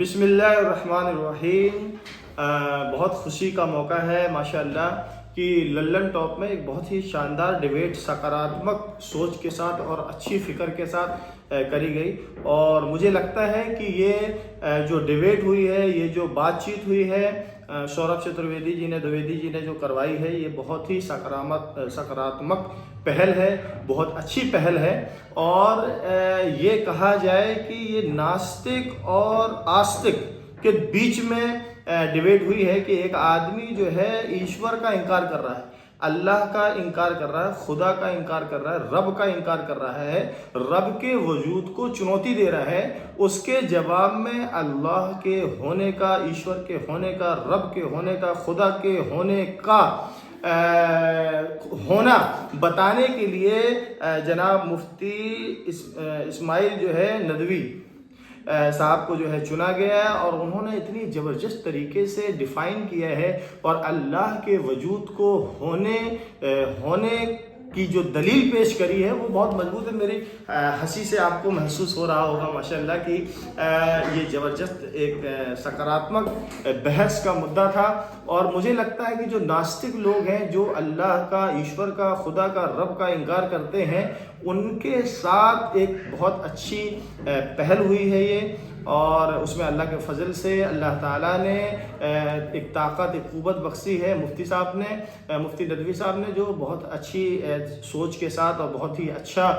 بسم اللہ الرحمن الرحیم۔ بہت خوشی کا موقع ہے ماشاءاللہ کہ للن ٹاپ میں ایک بہت ہی شاندار ڈیبیٹ سکاراتمک سوچ کے ساتھ اور اچھی فکر کے ساتھ کری گئی، اور مجھے لگتا ہے کہ یہ جو ڈیبیٹ ہوئی ہے، یہ جو بات چیت ہوئی ہے سوربھ چترویدی جی نے جو کروائی ہے، یہ بہت ہی سکاراتمک پہل ہے، بہت اچھی پہل ہے۔ اور یہ کہا جائے کہ یہ ناستک اور آستک کے بیچ میں ڈیبیٹ ہوئی ہے کہ ایک آدمی جو ہے ایشور کا انکار کر رہا ہے، اللہ کا انکار کر رہا ہے، خدا کا انکار کر رہا ہے، رب کا انکار کر رہا ہے، رب کے وجود کو چنوتی دے رہا ہے۔ اس کے جواب میں اللہ کے ہونے کا، ایشور کے ہونے کا، رب کے ہونے کا، خدا کے ہونے کا ہونا بتانے کے لیے جناب مفتی اسماعیل جو ہے ندوی صاحب کو جو ہے چنا گیا ہے، اور انہوں نے اتنی زبردست طریقے سے ڈیفائن کیا ہے اور اللہ کے وجود کو ہونے کی جو دلیل پیش کری ہے وہ بہت مضبوط ہے۔ میری ہنسی سے آپ کو محسوس ہو رہا ہوگا ماشاءاللہ کہ یہ زبردست ایک سکاراتمک بحث کا مدعا تھا، اور مجھے لگتا ہے کہ جو ناستک لوگ ہیں، جو اللہ کا، ایشور کا، خدا کا، رب کا انکار کرتے ہیں، ان کے ساتھ ایک بہت اچھی پہل ہوئی ہے یہ، اور اس میں اللہ کے فضل سے اللہ تعالیٰ نے ایک طاقت، ایک قوت بخشی ہے مفتی ندوی صاحب نے، جو بہت اچھی سوچ کے ساتھ اور بہت ہی اچھا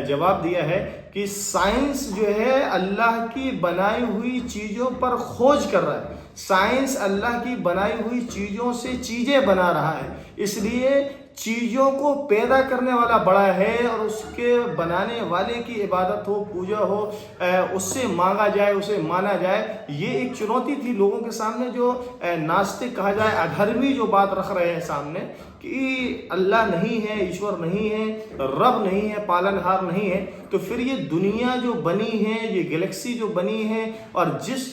جواب دیا ہے کہ سائنس جو ہے اللہ کی بنائی ہوئی چیزوں پر کھوج کر رہا ہے، سائنس اللہ کی بنائی ہوئی چیزوں سے چیزیں بنا رہا ہے، اس لیے چیزوں کو پیدا کرنے والا بڑا ہے، اور اس کے بنانے والے کی عبادت ہو، پوجا ہو، اس سے مانگا جائے، اسے مانا جائے۔ یہ ایک چنوتی تھی لوگوں کے سامنے، جو ناستک کہا جائے، ادھرمی جو بات رکھ رہے ہیں سامنے کہ اللہ نہیں ہے، ایشور نہیں ہے، رب نہیں ہے، پالنہار نہیں ہے، تو پھر یہ دنیا جو بنی ہے، یہ گلیکسی جو بنی ہے، اور جس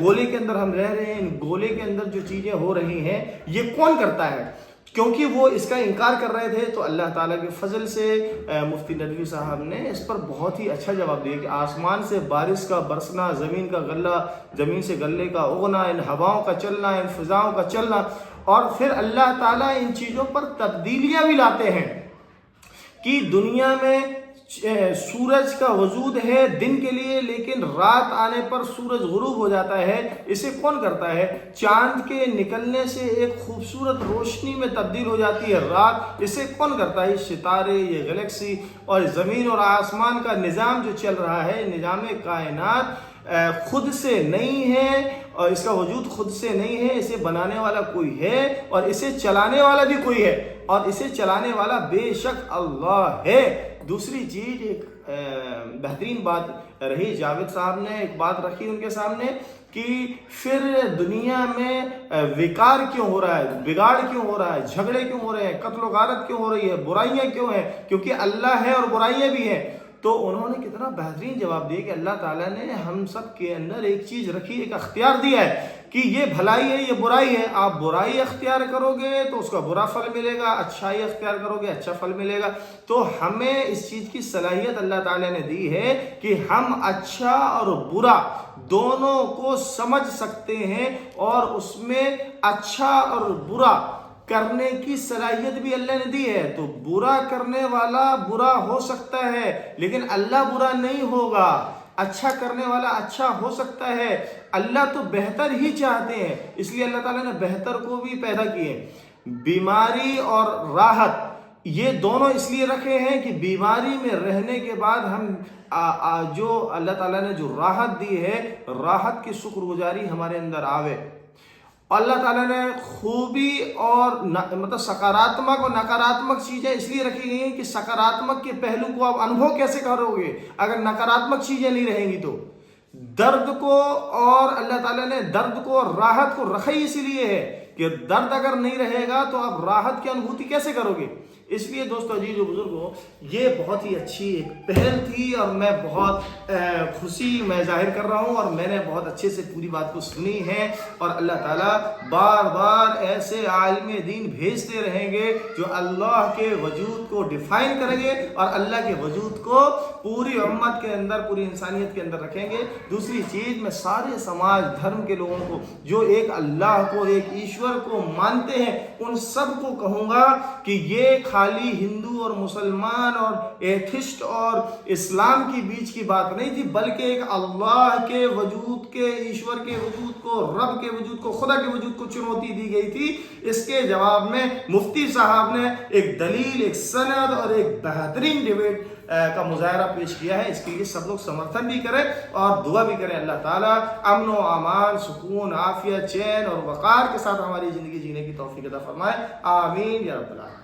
گولے کے اندر ہم رہ رہے ہیں، ان گولے کے اندر جو چیزیں ہو رہی ہیں، یہ کون کرتا ہے؟ کیونکہ وہ اس کا انکار کر رہے تھے، تو اللہ تعالیٰ کے فضل سے مفتی ندوی صاحب نے اس پر بہت ہی اچھا جواب دیا کہ آسمان سے بارش کا برسنا، زمین کا غلہ، زمین سے غلے کا اگنا، ان ہواؤں کا چلنا، ان فضاؤں کا چلنا، اور پھر اللہ تعالیٰ ان چیزوں پر تبدیلیاں بھی لاتے ہیں کہ دنیا میں سورج کا وجود ہے دن کے لیے، لیکن رات آنے پر سورج غروب ہو جاتا ہے۔ اسے کون کرتا ہے؟ چاند کے نکلنے سے ایک خوبصورت روشنی میں تبدیل ہو جاتی ہے رات، اسے کون کرتا ہے؟ ستارے، یہ گلیکسی اور زمین اور آسمان کا نظام جو چل رہا ہے، نظام کائنات خود سے نہیں ہے، اور اس کا وجود خود سے نہیں ہے، اسے بنانے والا کوئی ہے، اور اسے چلانے والا بھی کوئی ہے، اور اسے چلانے والا بے شک اللہ ہے۔ دوسری چیز، ایک بہترین بات رہی، جاوید صاحب نے ایک بات رکھی ان کے سامنے کہ پھر دنیا میں وقار کیوں ہو رہا ہے، بگاڑ کیوں ہو رہا ہے، جھگڑے کیوں ہو رہے ہیں، قتل و غارت کیوں ہو رہی ہے، برائیاں کیوں ہیں؟ کیونکہ اللہ ہے اور برائیاں بھی ہیں۔ تو انہوں نے کتنا بہترین جواب دیا کہ اللہ تعالیٰ نے ہم سب کے اندر ایک چیز رکھی، ایک اختیار دیا ہے کہ یہ بھلائی ہے، یہ برائی ہے، آپ برائی اختیار کرو گے تو اس کا برا پھل ملے گا، اچھائی اختیار کرو گے اچھا پھل ملے گا۔ تو ہمیں اس چیز کی صلاحیت اللہ تعالیٰ نے دی ہے کہ ہم اچھا اور برا دونوں کو سمجھ سکتے ہیں، اور اس میں اچھا اور برا کرنے کی صلاحیت بھی اللہ نے دی ہے۔ تو برا کرنے والا برا ہو سکتا ہے، لیکن اللہ برا نہیں ہوگا۔ اچھا کرنے والا اچھا ہو سکتا ہے، اللہ تو بہتر ہی چاہتے ہیں، اس لیے اللہ تعالیٰ نے بہتر کو بھی پیدا کیے۔ بیماری اور راحت یہ دونوں اس لیے رکھے ہیں کہ بیماری میں رہنے کے بعد ہم جو اللہ تعالیٰ نے جو راحت دی ہے، راحت کی شکر گزاری ہمارے اندر آوے۔ اللہ تعالیٰ نے خوبی اور مطلب سکاراتمک اور نکاراتمک چیزیں اس لیے رکھی گئی ہیں کہ سکاراتمک کے پہلو کو آپ انبھو کیسے کرو گے اگر نکاراتمک چیزیں نہیں رہیں گی؟ تو درد کو، اور اللہ تعالیٰ نے درد کو اور راحت کو رکھا ہی اسی لیے ہے کہ درد اگر نہیں رہے گا تو آپ راحت کی انبھوتی کیسے کرو گے؟ اس لیے دوستو، عزیز و بزرگوں، یہ بہت ہی اچھی ایک پہل تھی، اور میں بہت خوشی میں ظاہر کر رہا ہوں، اور میں نے بہت اچھے سے پوری بات کو سنی ہے، اور اللہ تعالیٰ بار بار ایسے عالم دین بھیجتے رہیں گے جو اللہ کے وجود کو ڈیفائن کریں گے اور اللہ کے وجود کو پوری امت کے اندر، پوری انسانیت کے اندر رکھیں گے۔ دوسری چیز، میں سارے سماج دھرم کے لوگوں کو جو ایک اللہ کو، ایک ایشور کو مانتے ہیں، ان سب کو کہوں گا کہ یہ خالی ہندو اور مسلمان اور ایتھسٹ اور اسلام کی بیچ کی بات نہیں تھی، بلکہ ایک اللہ کے وجود کے، ایشور کے وجود کو، رب کے وجود کو، خدا کے وجود کو چنوتی دی گئی تھی۔ اس کے جواب میں مفتی صاحب نے ایک دلیل، ایک سند اور ایک بہترین ڈیبیٹ کا مظاہرہ پیش کیا ہے۔ اس کے لیے سب لوگ سمرتھن بھی کریں اور دعا بھی کریں اللہ تعالیٰ امن و امان، سکون، عافیت، چین اور وقار کے ساتھ ہماری زندگی جینے کی توفیق عطا فرمائے۔ آمین یا رب العالمین۔